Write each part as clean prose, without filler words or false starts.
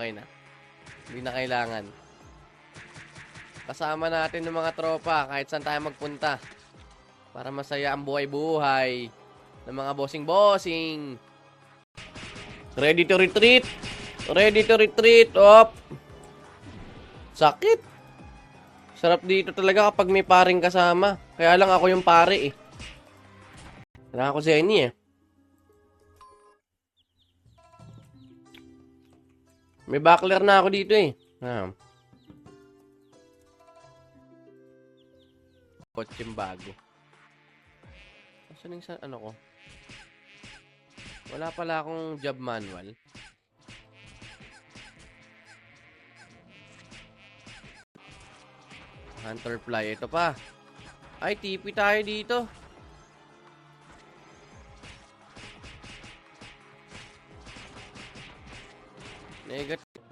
Okay na. Hindi na kailangan. Kasama natin ng mga tropa kahit saan tayo magpunta. Para masaya ang buhay-buhay ng mga bossing-bossing. Ready to retreat. Ready to retreat. Op. Sakit. Sarap dito talaga kapag may paring kasama. Kaya lang ako yung pare eh. Kailangan ko si Eni eh. May backler na ako dito eh. Kotseng bago. Saan yung ano ko? Wala pala akong job manual. Hunter fly. Ito pa. Ay, TP tayo dito. Negative.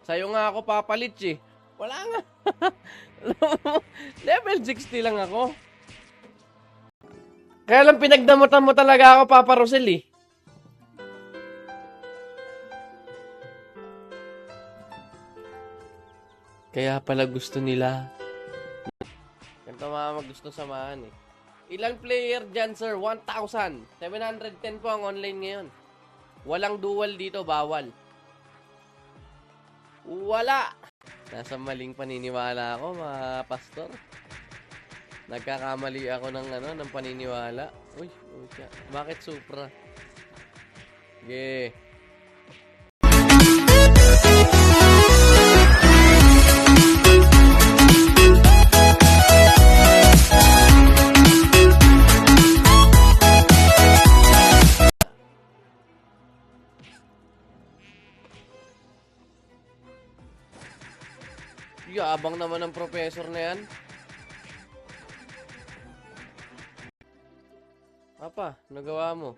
Sa'yo nga ako papalit eh. Wala nga. Level 60 lang ako. Kaya lang pinagdamutan mo talaga ako, Papa Rosel eh. Kaya pala gusto nila. Ganito mga gusto samahan eh. Ilang player dyan, sir? 1,000. 710 po ang online ngayon. Walang dual dito, bawal. Wala. Nasa maling paniniwala ako, mga pastor. Nagkakamali ako ng paniniwala. Uy, bakit Supra? Yeah. Yabang naman ng professor na yan. Papa, nagawa mo?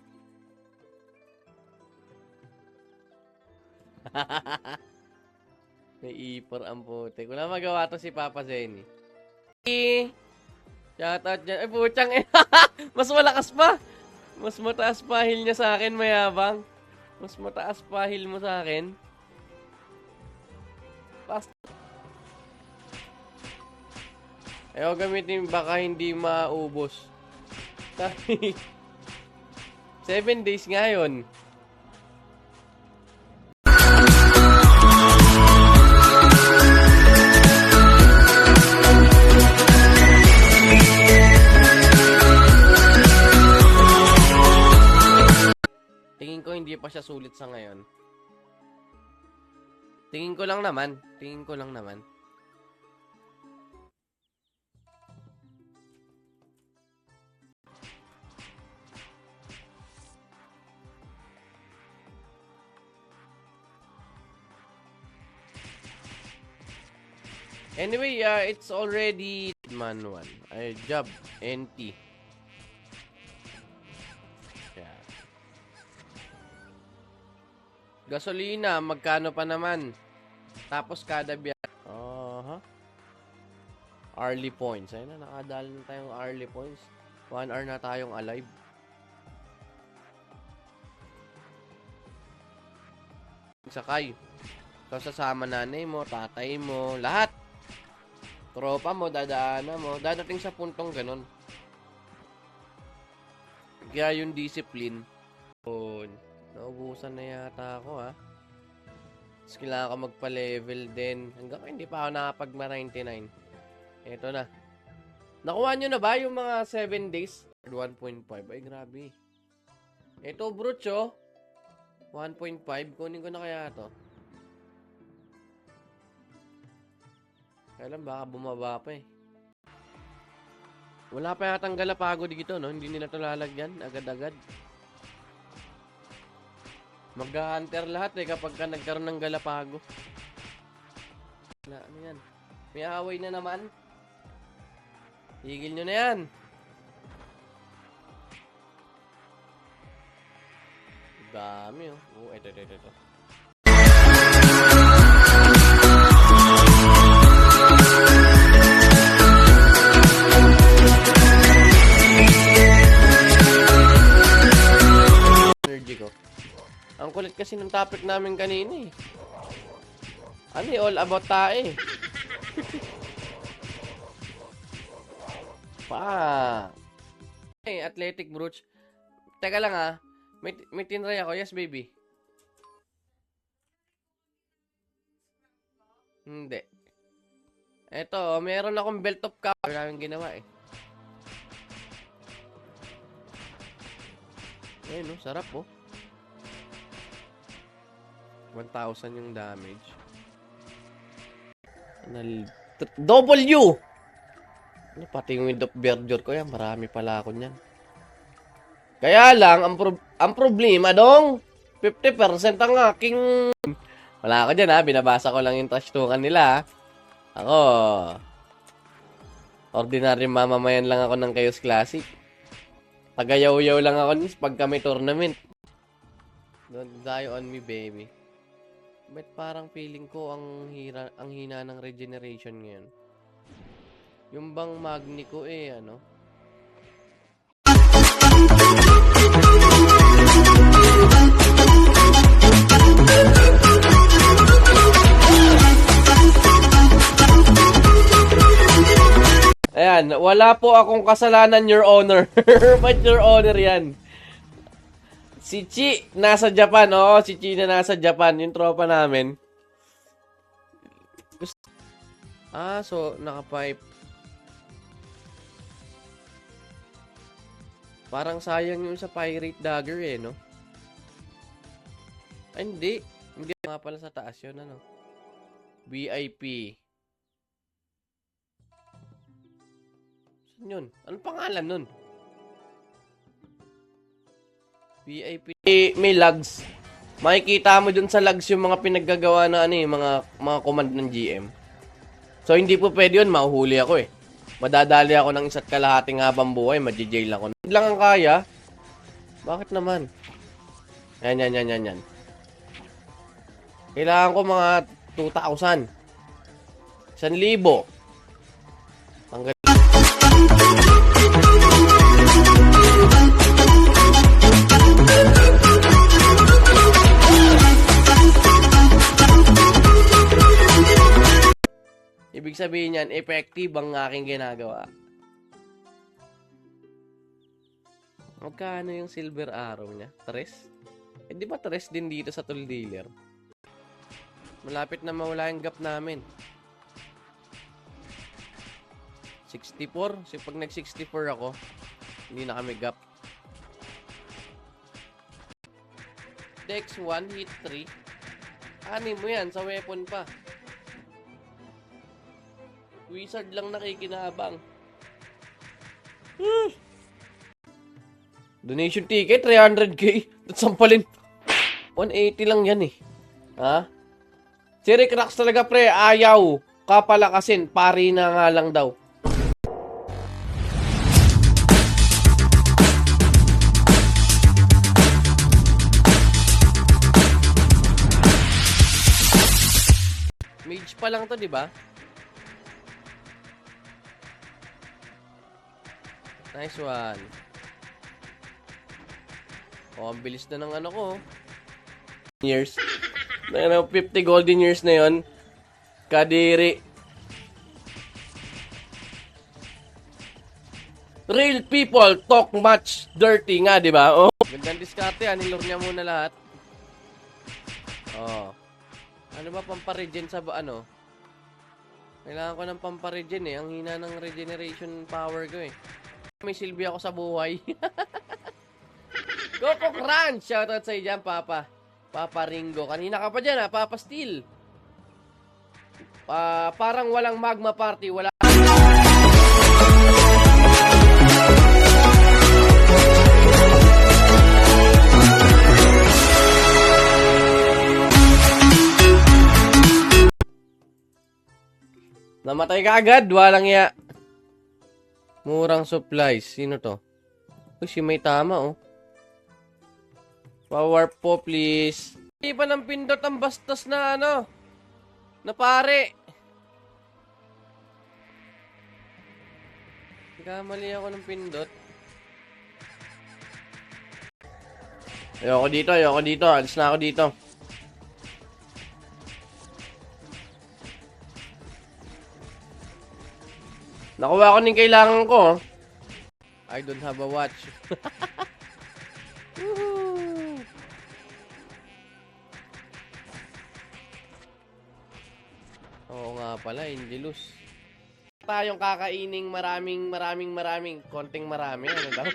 Naipor ang putik. Wala magawa to si Papa Zenny. Shoutout dyan. Ay, putyang eh. Mas malakas pa. Mas mataas pa heal niya sa akin, mayabang. Mas mataas pa heal mo sa akin. Ayaw gamitin baka hindi maubos. 7 days nga yun. Tingin ko hindi pa siya sulit sa ngayon. Tingin ko lang naman. Anyway, it's already manual. Job, NT. Yeah. Gasolina, magkano pa naman? Tapos kada biyahe. Hourly points. Ayun na, nakadala na tayong hourly points. 1 hour na tayong alive. Sakay. So, sasama nanay mo, tatay mo, lahat. Tropa mo, dadaanan mo. Dadating sa puntong ganun. Kaya yung discipline. Naubusan na yata ako ha. Tapos kailangan ko magpa-level din. Hanggang hindi pa ako nakapag-99. Ito na. Nakuha nyo na ba yung mga 7 days? 1.5. Ay, grabe. Ito, Brucho. 1.5. Kunin ko na kaya ito. Kaya lang baka bumaba pa eh. Wala pa yatang Galapago dito, no? Hindi nila ito lalagyan. Agad-agad. Mag-hunter lahat eh kapag ka nagkaroon ng Galapago. Ano yan? May away na naman. Higil nyo na yan. Dami oh. Oh, ito. ko. Ang kulit kasi ng topic namin kanina eh. Ano eh, all about tae. Pa. Hey, athletic brooch. Teka lang ah. May tinry ako. Yes, baby. Hindi. Eto, meron akong belt of cover namin ginawa eh. Ayun, no, sarap oh. 1,000 yung damage. W! Ano, pati yung wind of verdure ko yan. Marami pala ako niyan. Kaya lang, ang problema dong, 50% ang aking... Wala ako dyan ha, binabasa ko lang yung trash talkan nila ha. Ako, ordinary mamamayan lang ako ng Chaos Classic. Tagayaw-yaw lang ako pag kami tournament. Don't die on me, baby. But parang feeling ko ang hina ng regeneration ngayon. Yung bang magni ko eh, ano? Ayan, wala po akong kasalanan, Your Honor. But Your Honor yan. Si Chi, nasa Japan. Oo, si Chi na nasa Japan. Yung tropa namin. Ah, so, naka-pipe. Parang sayang yung sa Pirate Dagger eh, no? Ay, hindi. Hindi nga pala sa taas yun, ano? VIP. Saan yun? Anong pangalan nun? VIP. May lags. Makikita mo dun sa lags yung mga pinaggagawa na ano eh, mga command ng GM. So, hindi po pwede yun. Mahuhuli ako eh. Madadali ako ng isa't kalahating habang buhay. Maji-jail ako. Hindi lang ang kaya. Bakit naman? Yan. Kailangan ko mga 2,000. 1,000. Tanggal. Ibig sabihin yan, effective ang aking ginagawa. Magkano yung silver arrow niya? 3? Eh di ba 3 din dito sa tool dealer? Malapit na mawala yung gap namin. 64? So pag nag-64 ako, hindi na kami gap. Dex 1, hit 3. Anim mo yan, sa weapon pa. Wizard lang nakikinabang. Donation ticket, 300k. Sampalin. 180 lang yan eh. Ha? Si Rick Rax talaga pre, ayaw. Kapalakasin, pari na nga lang daw. Mage pa lang to, di ba? Nice one. Oh, ang bilis na ng ano ko. Years. 50 golden years na yon. Kadiri. Real people talk much dirty nga, di ba? Oh. Gandang diskarte, anilor niya muna lahat. Oh. Ano ba pamparegen sa ano? Kailangan ko ng pamparegen eh. Ang hina ng regeneration power ko eh. May silbi ako sa buhay. Coco Crunch! Shoutout sa iyo dyan, Papa. Papa Ringo. Kanina ka pa dyan, ha? Papa Steel. Parang walang magma party. Wala. Namatay ka agad. Walang ya. Murang supplies. Sino to? Uy, si may tama, oh. Power po, please. Hindi pa ng pindot ang bastos na, ano, na pare. Kamali ako ng pindot. Ayoko dito, ayoko dito. Alis na ako dito. Nakuha ko ng kailangan ko. I don't have a watch. Oo nga pala, Angelus. Tayong kakaining maraming, konting marami. Ano daw?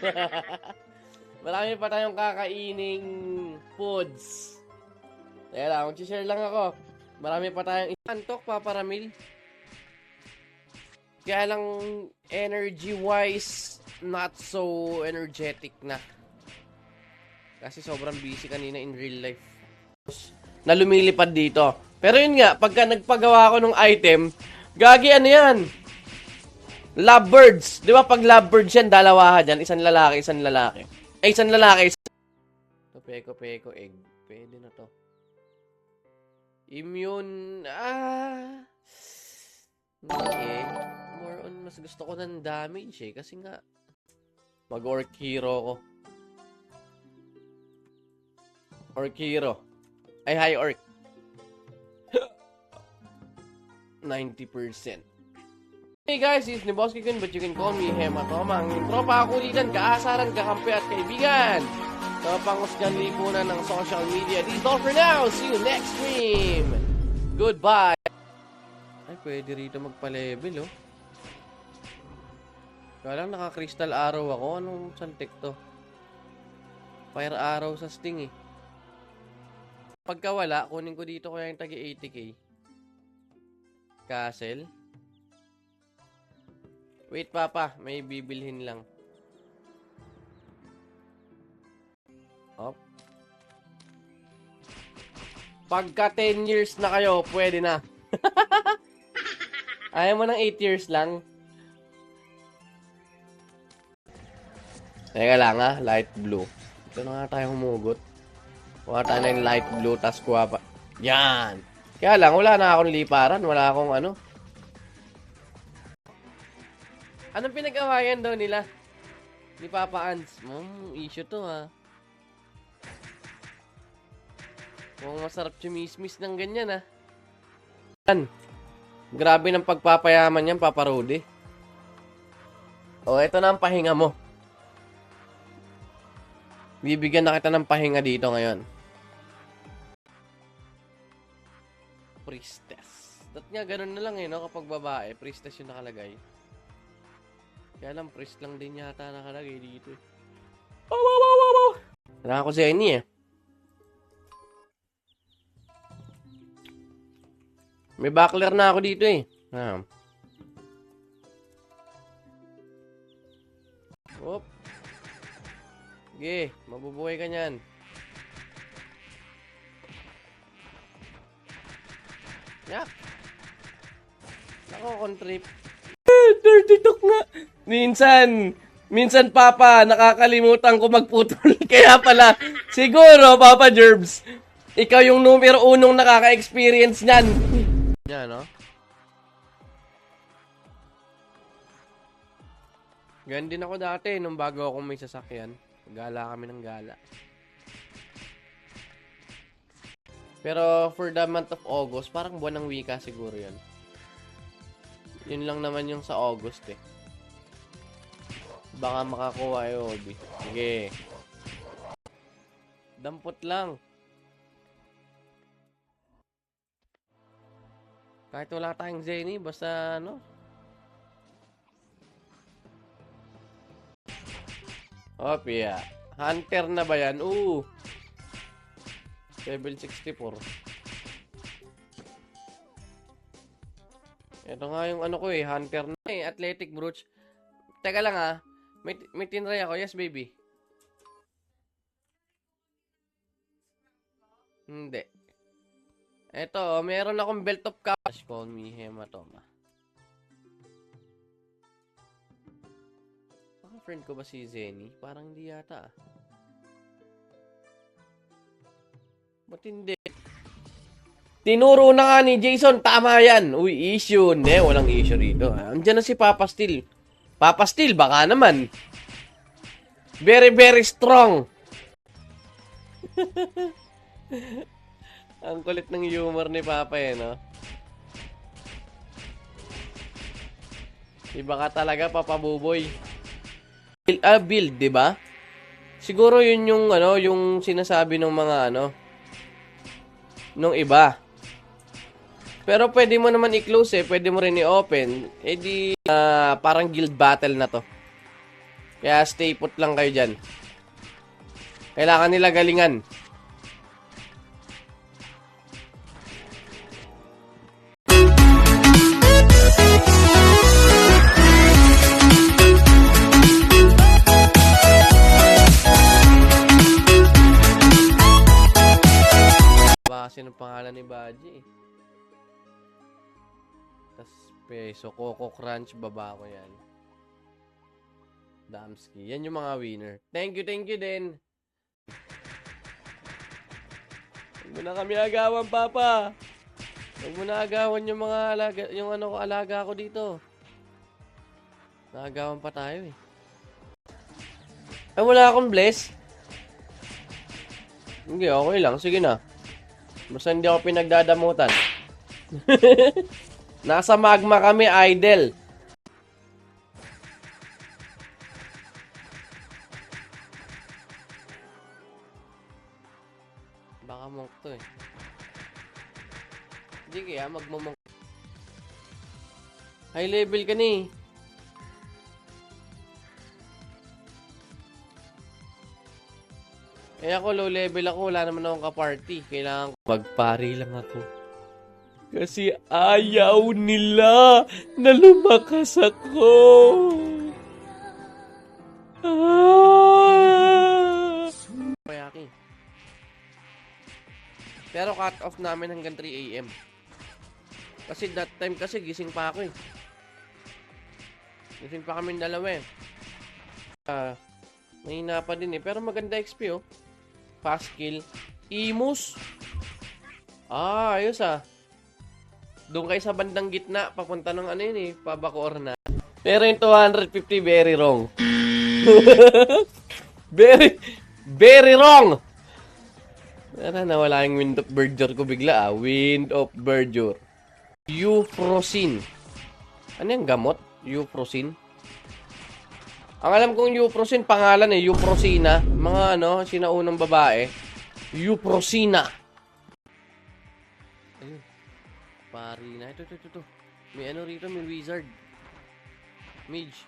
Marami pa tayong kakaining foods. Teka lang, mag-share lang ako. Marami pa tayong antok, Papa Ramil. Kaya lang, energy-wise, not so energetic na. Kasi sobrang busy kanina in real life. Na lumilipad dito. Pero yun nga, pagka nagpagawa ko ng item, gagi ano yan? Lovebirds. Di ba pag lovebirds yan, dalawa dyan. Isang lalaki, isang lalaki. Ay, isang lalaki. Peko, egg. Pwede na to. Immune. Okay. More on, mas gusto ko ng damage eh. Kasi nga, mag-orc hero ko. Orc hero. Ay, high orc. 90%. Hey guys, it's Neboski Kun, but you can call me Hematoma. Ang tropa, kakulitan, kaasaran, kakampi at kaibigan. Sa panghusgan lipunan ng social media. This is all for now. See you next stream. Goodbye. Ay, pwede rito magpa-level, oh. Kaya lang naka-crystal arrow ako. Anong santik to? Fire arrow sa sting, eh. Pagka wala, kunin ko dito kaya yung tagi 80k. Castle. Wait, Papa. May bibilhin lang. Op. Pagka 10 years na kayo, pwede na. Ayaw mo ng 8 years lang? Teka lang ha, light blue. Ito na nga tayo humugot. Kuha tayo na yung light blue, tas kuha pa. Yan! Kaya lang, wala na akong liparan. Wala akong ano. Anong pinag-awayan daw nila? Ni Papa Ans. Issue to ha. Mukhang masarap chumismis ng ganyan ha. Yan. Grabe ng pagpapayaman yan, Papa Rudy. O, ito na ang pahinga mo. Bibigyan na kita ng pahinga dito ngayon. Priestess. Dat nga, ganun na lang eh, no? Kapag babae, priestess yung nakalagay. Kaya lang, priest lang din yata nakalagay dito. Wala ako sa ini eh. May backler na ako dito eh. Op. Sige, mabubuhay ka niyan. Yak. Ako, contrip. Dirty talk nga. Minsan Papa, nakakalimutan ko magputol. Kaya pala, siguro, Papa Jerbs, ikaw yung numero 1 nakaka-experience niyan. Yan, no? Ganyan din ako dati, nung bago ako may sasakyan. Gala kami ng gala. Pero for the month of August, parang buwan ng wika siguro yan. Yun lang naman yung sa August eh. Baka makakuha eh, Obi. Sige. Dampot lang. Kahit wala tayong Zenny, basta ano. Opia. Hunter na ba yan? Level 64. Ito nga yung ano ko eh, Hunter na eh, Athletic Brooch. Teka lang ha, may tinry ako. Yes, baby. Hindi. Ito, meron akong belt of cash. Call me Hematoma. Friend ko ba si Zenny? Parang hindi yata ah. Ba't hindi? Tinuro na nga ni Jason, tama yan. Uy, issue. Hindi, walang issue rito. Andiyan na si Papa Steel. Papa Steel, baka naman. Very, very strong. Ang kulit ng humor ni Papa eh, no? Iba ka talaga, Papa Buboy. Build, di ba? Siguro yun yung, ano, yung sinasabi ng mga, ano, nung iba. Pero pwede mo naman i-close eh, pwede mo rin i-open. Eh di, parang guild battle na to. Kaya stay put lang kayo dyan. Kailangan nila galingan. Base ng pangalan ni Baji eh. Tas peso, Coco Crunch, baba ko yan. Damski. Yan yung mga winner. Thank you din. Huwag mo na kami agawan, Papa. Huwag mo na agawan yung mga alaga, yung ano ko, alaga ko dito. Naagawan pa tayo eh. Ay, wala akong bless. Hindi, okay lang. Sige na. Basta hindi ako pinagdadamutan. Nasa magma kami, idol. Baka monk to eh. Hindi kaya magmamong. High level ka ni. Eh ako low level ako, wala naman akong ka-party. Kailangan magpari lang ako. Kasi ayaw nila na lumakas ako. Kayaki. Pero cut off namin hanggang 3 AM. Kasi that time kasi gising pa ako eh. Gising pa kami dalawa eh. Mahina pa din eh. Pero maganda XP oh. Fast kill. Imus. Ayos ah. Doon kayo sa bandang gitna. Papunta ng ano yun eh. Pabacoor na. Pero yung 250 very wrong. Very wrong. Tara, nawala yung wind of verdure ko bigla ah. Wind of verdure. Euphrosin. Ano yung gamot? Euphrosin? Ang alam kong Euphrosin, pangalan eh, Euphrosina. Mga ano, sinaunang babae. Euphrosina. Ayun. Pari na. Ito. May ano rito, may wizard. Mage.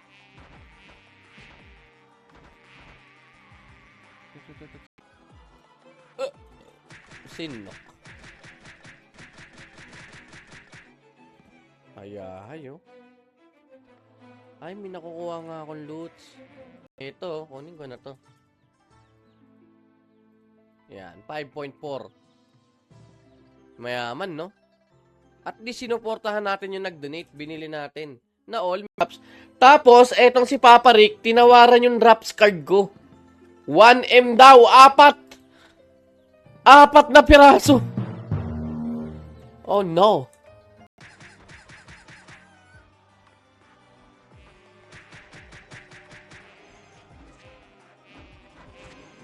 Ito. Sinok. Hayo. Ay, may nakukuha nga akong loots. Ito, kunin ko na to. Yan, 5.4. Mayaman, no? At least sinuportahan natin yung nag-donate. Binili natin na all maps. Tapos, etong si Papa Rick, tinawaran yung Raps card ko. 1M daw, 4 na piraso. Oh no.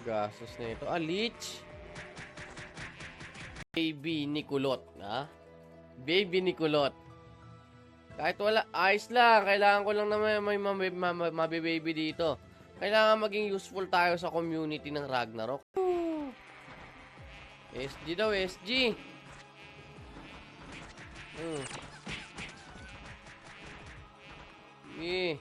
Gastos na ito. Leech. Baby Nikulot. Ha? Baby Nikulot. Kahit wala, ayos lang. Kailangan ko lang na may mabibaby dito. Kailangan maging useful tayo sa community ng Ragnarok. SG daw, SG. Eh.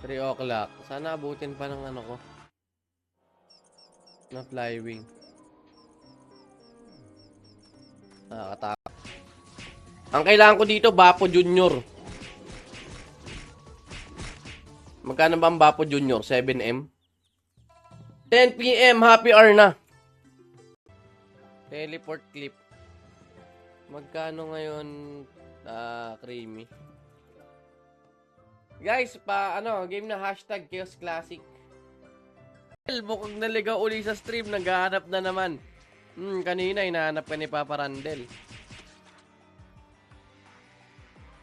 3 o'clock. Sana abutin pa ng ano ko. Na flywing. Nakakatakot. Ang kailangan ko dito, Bapo Junior. Magkano ba ang Bapo Junior? 7M? 10 PM, happy hour na. Teleport clip. Magkano ngayon, creamy? Guys, game na hashtag Chaos Classic. Mukhang naligaw uli sa stream, naghahanap na naman. Kanina, hinahanap ka ni Papa Randel.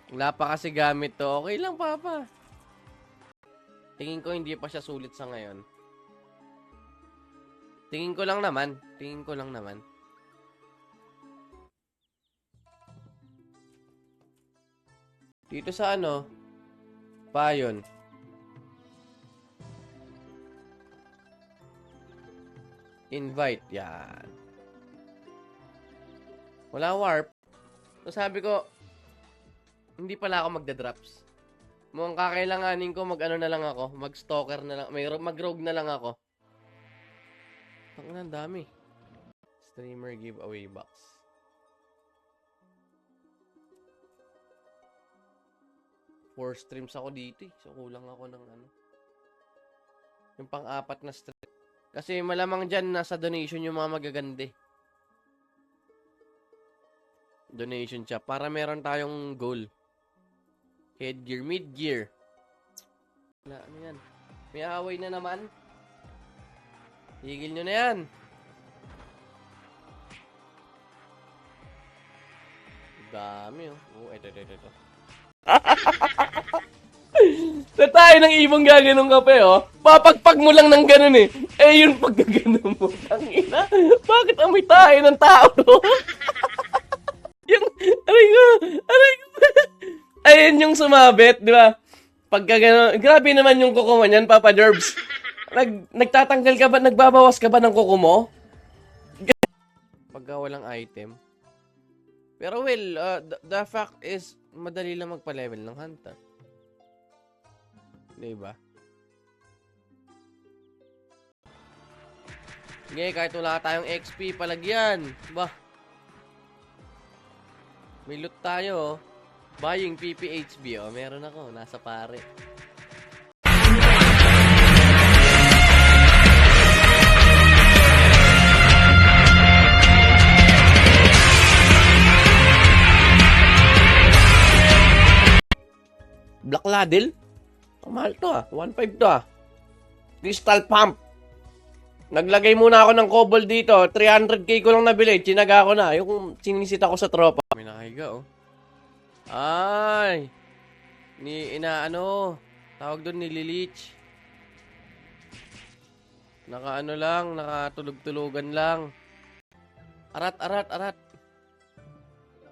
Wala pa kasi gamit to. Okay lang, Papa. Tingin ko hindi pa siya sulit sa ngayon. Tingin ko lang naman. Dito sa ano, Payon. Invite, yan. Wala warp. So sabi ko, hindi pala ako magda-drops. Mukhang kakailanganin ko mag-ano na lang ako, mag-stalker na lang, mag-rogue na lang ako. Ang dami. Streamer giveaway box. Four streams ako dito eh. So kulang ako ng ano. Yung pang-apat na stream. Kasi malamang dyan nasa donation yung mga magagande. Donation siya. Para meron tayong goal. Headgear, mid-gear. Wala, ano yan? May away na naman. Higil nyo na yan. Dami oh. Oh, ito. Na tayo ng ibong gaganong kape, oh. Papagpag mo lang ng ganun eh. Eh, yun pag gaganon mo. Tangina. Bakit amoy tayo ng tao? Yung, aray ko. Ayun yung sumabit, di ba? Pagka gano'n, grabe naman yung kuko mo niyan, Papa Derbs. Nagtatanggal ka ba, nagbabawas ka ba ng kuko mo? Pagka walang item. Pero well, the fact is, madali lang magpa-level ng hunter. Diba? Sige, kahit wala tayong XP, palagyan. Bah. May loot tayo, oh. Buying PPHB, oh. Meron ako, nasa pare. Black Ladle? Mahal to ah. 1.5 to ah. Crystal Pump. Naglagay muna ako ng cobble dito. 300k ko lang nabili. Chinaga ko na. Yung sinisit ako sa tropa. May nakahiga oh. Ay. Tawag doon nililich. Nakaano lang. Nakatulog-tulugan lang. Arat.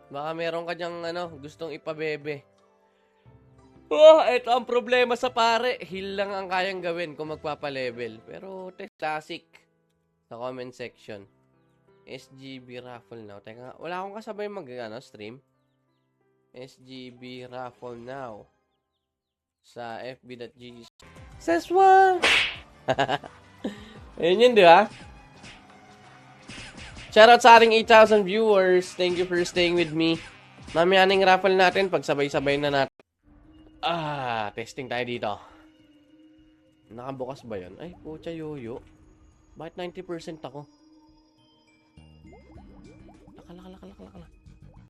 Baka meron ka dyang gustong ipabebe. Oh, ito ang problema sa pare. Heal lang ang kayang gawin kung magpapa-level. Pero, classic. Sa comment section. SGB raffle now. Teka, wala akong kasabay stream. SGB raffle now. Sa fb.gg. Seswa! Ayun yun, di ba? Shoutout sa ating 8,000 viewers. Thank you for staying with me. Mamaya ning raffle natin. Pagsabay-sabay na natin. Testing tayo dito. Nakabukas ba yun? Ay, pucha yoyo. Bakit 90% ako? Laka.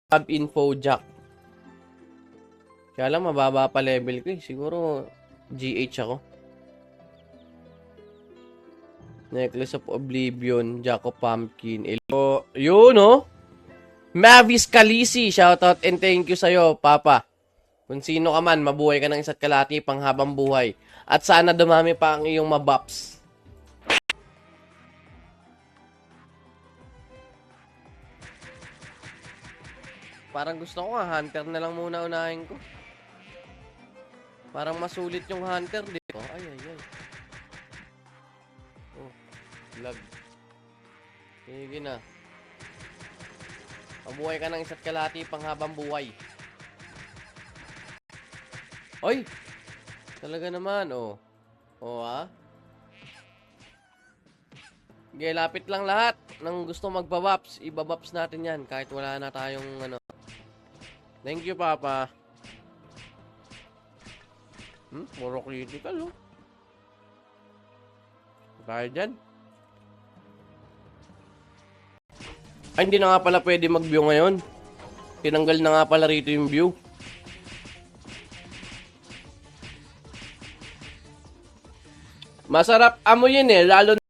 Tab info jack. Kaya lang, mababa pa level ko eh. Siguro, GH ako. Necklace of Oblivion, Jack of Pumpkin. Yun, oh. Mavis Kalisi, shoutout and thank you sa'yo, Papa. Kung sino ka man, mabuhay ka ng isa't kalahati panghabang buhay. At sana dumami pa ang iyong mabaps. Parang gusto ko nga, hunter na lang muna unahin ko. Parang masulit yung hunter dito. Ay. Oh, lag. Sige na. Mabuhay ka ng isa't kalahati panghabang buhay. Oy! Talaga naman, oh. Oh, ha? Okay, lapit lang lahat ng gusto magbabaps. Ibabaps natin yan kahit wala na tayong Thank you, Papa. Puro critical, oh. Tayo dyan. Ay, hindi na nga pala pwede mag-view ngayon. Tinanggal na nga pala rito yung view. Masarap amoyin eh, lalo na...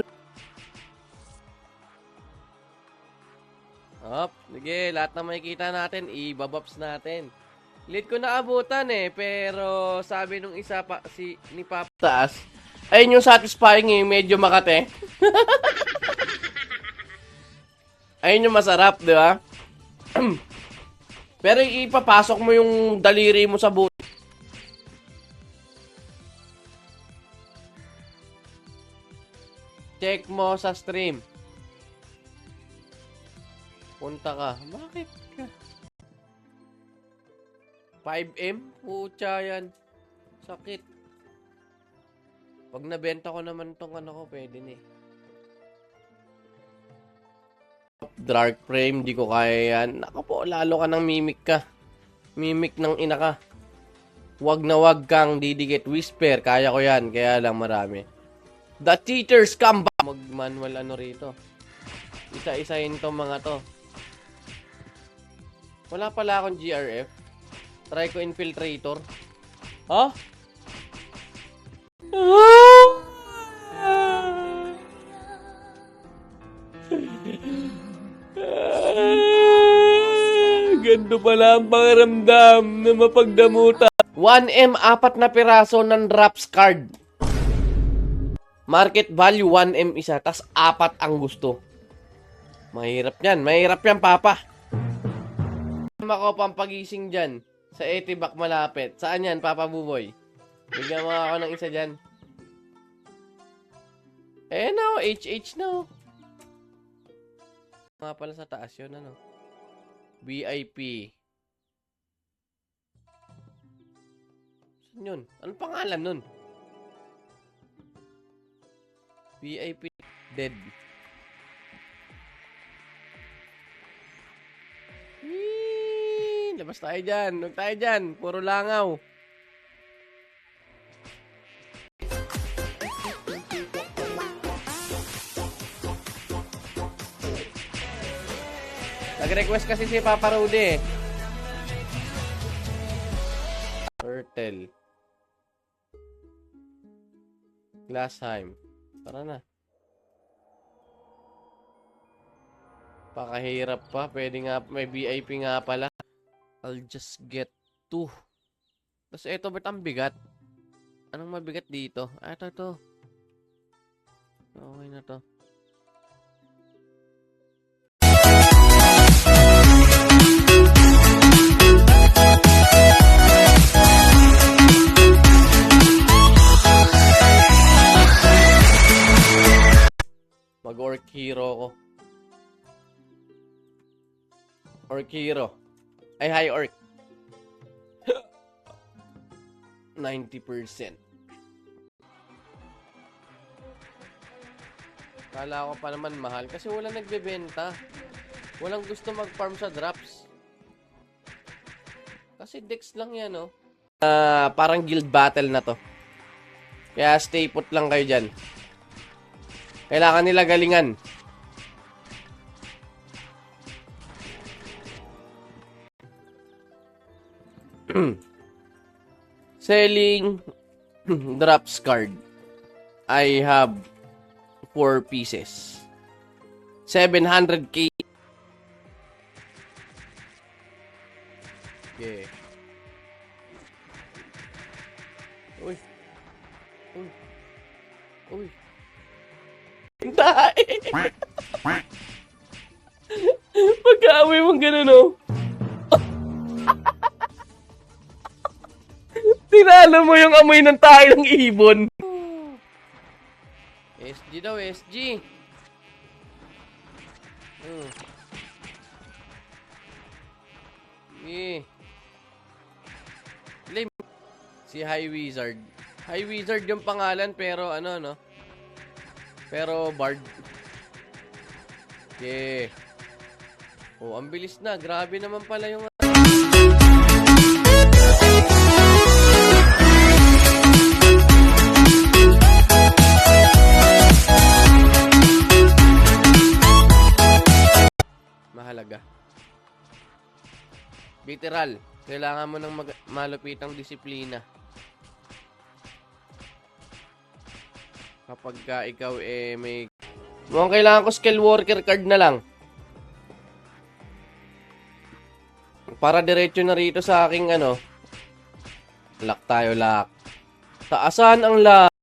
Sige, lahat na makikita natin, ibabaps natin. Late ko naabutan eh, pero sabi nung isa pa, ni Papa taas, ayun yung satisfying eh, medyo makate. Ayun yung masarap, di ba? Pero ipapasok mo yung daliri mo sa buto. Check mo sa stream. Punta ka. Bakit ka? 5M? Pucha yan. Sakit. Pag nabenta ko naman tong ano ko, pwede na eh. Dark frame, di ko kaya yan. Naka po, lalo ka ng mimic ka. Mimic ng ina ka. Wag na wag kang didikit. Whisper, kaya ko yan. Kaya lang marami. The cheaters come back. Mag-manual ano rito. Isa-isahin tong mga to. Wala pala akong GRF. Try ko infiltrator. Ha? Ganto pala ang pangaramdam na mapagdamutan. 1M, 4 na piraso ng drops card. Market value, 1M isa. Tas 4 ang gusto. Mahirap yan. Mahirap yan, Papa. Ako pampagising dyan. Sa Etibak malapit. Saan yan, Papa Buboy? Bigyan mo ako ng isa dyan. Eh, no. HH no. Nga pala sa taas yun, ano. VIP. Saan yun? Anong pangalan nun? VIP dead. Labas tayo dyan. Huwag tayo dyan. Puro langaw. Nag-request kasi si Papa Rudy eh. Turtle. Glassheim. Tara na. Pakahirap pa. Pwede nga, may VIP nga pala. I'll just get 2. Tapos eto, ba't ang bigat? Anong mabigat dito? Ah, ito. Okay na to. Mag-orc hero ko. Orc hero. Ay, hi, orc. 90%. Kala ko pa naman mahal kasi walang nagbebenta. Walang gusto mag-farm sa drops. Kasi dex lang yan, no? Parang guild battle na to. Kaya stay put lang kayo dyan. Kailangan nila galingan. Selling drops card. I have 4 pieces. 700k. Yeah. Uy. Uy. Uy. Hintay! Pagka-away mong gano'n, no? Tinalo mo yung amoy ng tayo ng ibon. SG daw, SG. Si High Wizard. High Wizard yung pangalan pero ano, no? Pero Bard. Yeah. Oh, ang bilis na. Grabe naman pala yung... Mahalaga. Literal. Kailangan mo ng malupitang disiplina. Kapag ka ikaw may... Mukhang kailangan ko skill worker card na lang. para diretso na rito sa aking ano. Lock tayo, lock. Taasan ang lock.